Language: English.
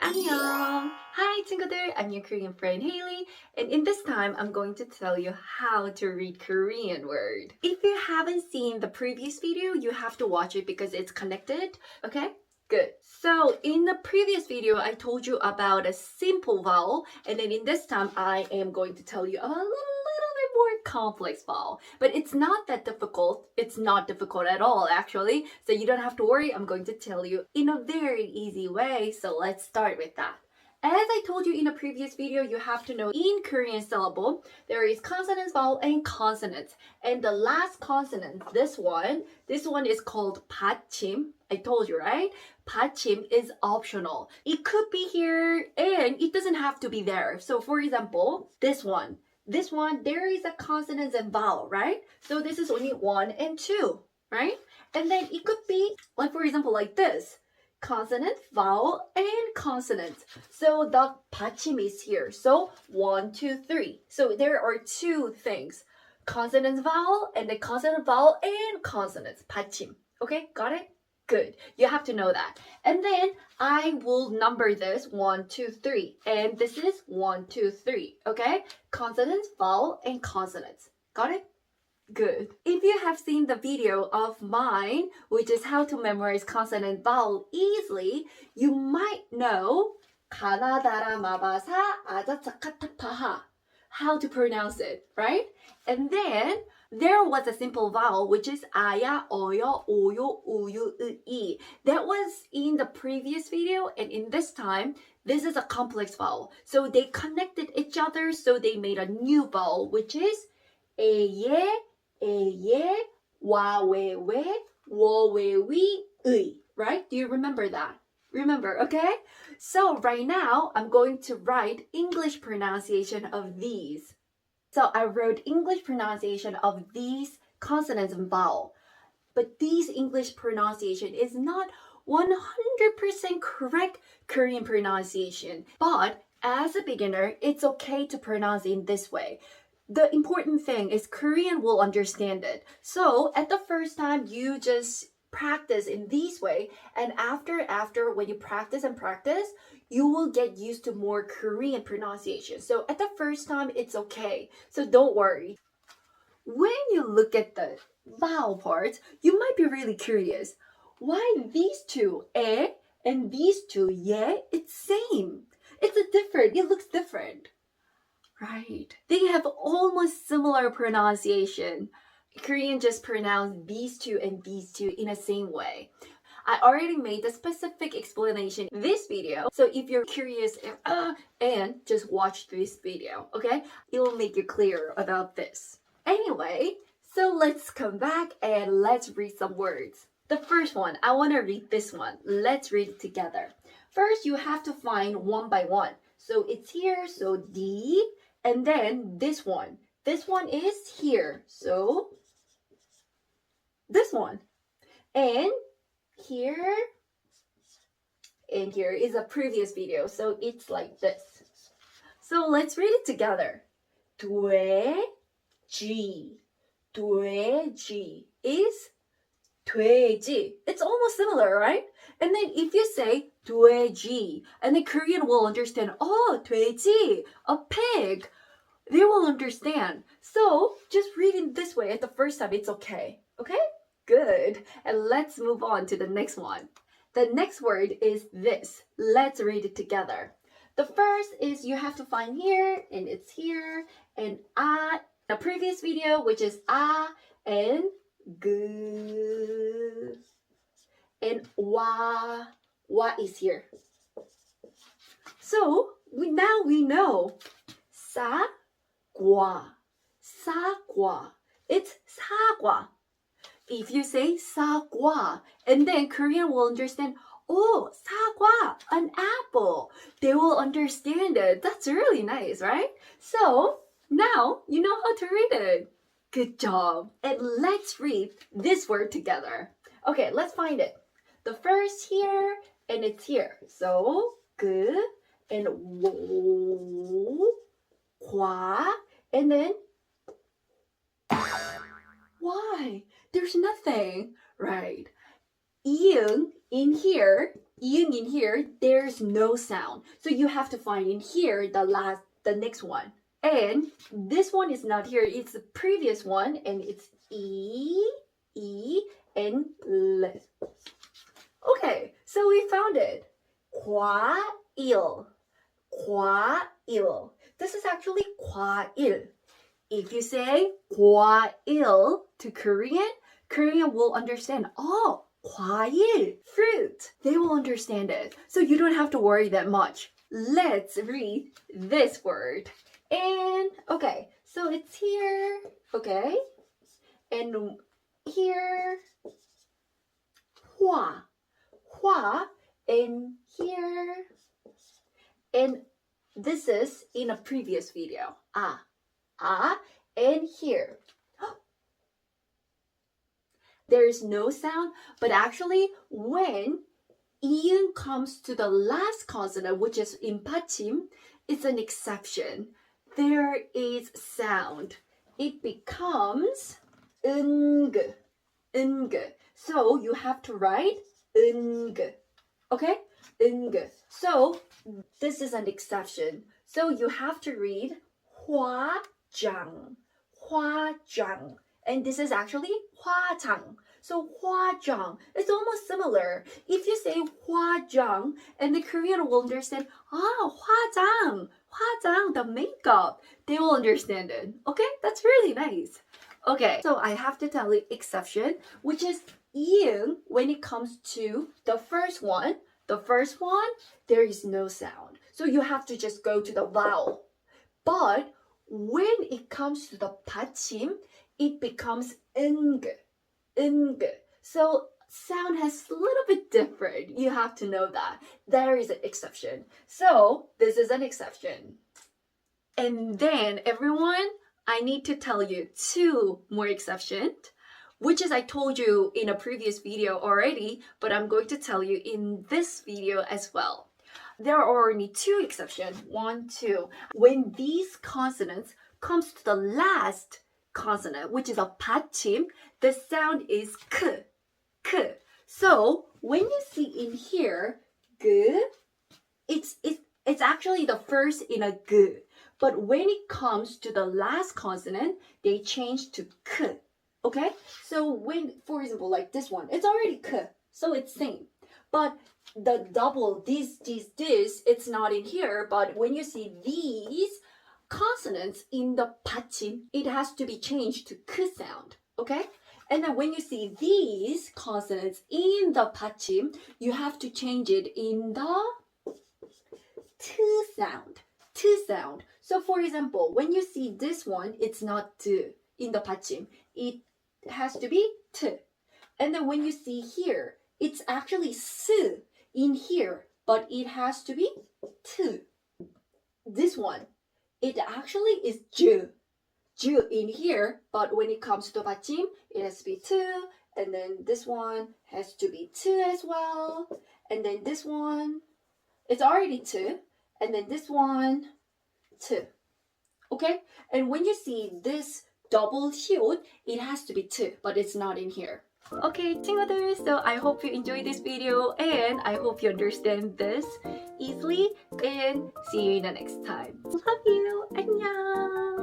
안녕! Hi 친구들! I'm your Korean friend Hailey, and in this time I'm going to tell you how to read Korean word. If you haven't seen the previous video, you have to watch it because it's connected, okay? Good. So in the previous video, I told you about a simple vowel, and then in this time, I am going to tell you a little bit more complex vowel. But it's not that difficult. It's not difficult at all, actually. So you don't have to worry. I'm going to tell you in a very easy way. So let's start with that. As I told you in a previous video, you have to know in Korean syllable, there is consonants, vowel, and consonants. And the last consonant, this one is called 받침. I told you, right? 받침 is optional. It could be here and it doesn't have to be there. So for example, this one, there is a consonant and vowel, right? So this is only 1 and 2, right? And then it could be, like for example, like this. Consonant, vowel, and consonant. So the 받침 is here. So 1, 2, 3. So there are two things. Consonant, vowel, and the consonant, vowel, and consonants. 받침. Okay, got it? Good. You have to know that. And then I will number this 1, 2, 3. And this is 1, 2, 3. Okay? Consonants, vowel, and consonants. Got it? Good. If you have seen the video of mine, which is how to memorize consonant vowel easily, you might know 가나다라 마바사 아자차카타파하, how to pronounce it, right? And then there was a simple vowel which is aya, oyo, oyo, uyu, i. That was in the previous video, and in this time, this is a complex vowel. So they connected each other, so they made a new vowel, which is eye, eye, wawewe, wowewi, ui. Right? Do you remember that? Remember, okay? So right now, I'm going to write English pronunciation of these. So I wrote English pronunciation of these consonants and vowel. But these English pronunciation is not 100% correct Korean pronunciation. But as a beginner, it's okay to pronounce in this way. The important thing is Korean will understand it. So at the first time, you just practice in this way, and after when you practice and practice, you will get used to more Korean pronunciation. So at the first time, it's okay. So don't worry. When you look at the vowel parts, you might be really curious. Why these two, eh, and these two, yeah, it's same. It looks different. Right. They have almost similar pronunciation. Korean just pronounce these two and these two in the same way. I already made the specific explanation in this video. So if you're curious and just watch this video, okay? It will make you clear about this. Anyway, so let's come back and let's read some words. The first one, I want to read this one. Let's read it together. First, you have to find one by one. So it's here, so D, and then this one. This one is here, so this one. And here is a previous video, so it's like this. So let's read it together. 돼지. 돼지 is 돼지. It's almost similar, right? And then if you say 돼지, and the Korean will understand, oh, 돼지, a pig. They will understand. So just reading this way at the first time, it's okay. Okay? Good. And let's move on to the next one. The next word is this. Let's read it together. The first is you have to find here, and it's here, and the previous video, which is and g, and wa is here. So now we know 사과. It's 사과. If you say 사과, and then Korean will understand, oh, 사과, an apple. They will understand it. That's really nice, right? So now you know how to read it. Good job. And let's read this word together. Okay, let's find it. The first here, and it's here. So, 그, and wo, 과, and then why? There's nothing, right? 이응 in here, 이응 in here, there's no sound. So you have to find in here the next one. And this one is not here. It's the previous one, and it's E, and L. Okay, so we found it. 과일. 과일. This is actually 과일. If you say 과일 to Korean, Korean will understand. Oh, 과일, fruit. They will understand it. So you don't have to worry that much. Let's read this word. And okay, so it's here. Okay. And here. 화. And here. And this is in a previous video. And here. There is no sound, but actually when 이응 comes to the last consonant, which is in 받침, it's an exception. There is sound. It becomes 응. So you have to write 응. Okay? 응. So this is an exception. So you have to read 화장. And this is actually 화장. So 화장, it's almost similar. If you say 화장, and the Korean will understand, 화장, the makeup. They will understand it. Okay, that's really nice. Okay, so I have to tell you exception, which is 이응 when it comes to the first one. The first one, there is no sound. So you have to just go to the vowel. But when it comes to the 받침, it becomes 응. So sound has a little bit different. You have to know that. There is an exception. So this is an exception. And then everyone, I need to tell you 2 more exceptions, which is I told you in a previous video already, but I'm going to tell you in this video as well. There are only 2 exceptions. 1, 2. When these consonants comes to the last consonant, which is a 받침, the sound is k. So when you see in here g, it's actually the first in a g. But when it comes to the last consonant, they change to k. Okay? So when, for example, like this one, it's already k, so it's same. But the double, this, it's not in here. But when you see these consonants in the 받침, it has to be changed to k sound. Okay? And then when you see these consonants in the 받침, you have to change it in the t sound. So for example, when you see this one, it's not t in the 받침. It has to be t. And then when you see here, it's actually s in here, but it has to be t. This one, it actually is j in here, but when it comes to 받침, it has to be t, and then this one has to be t as well, and then this one, it's already t, and then this one, t. Okay? And when you see this double hilt, it has to be t, but it's not in here. Okay, 친구들, so I hope you enjoyed this video and I hope you understand this easily, and see you in the next time. Love you. 안녕.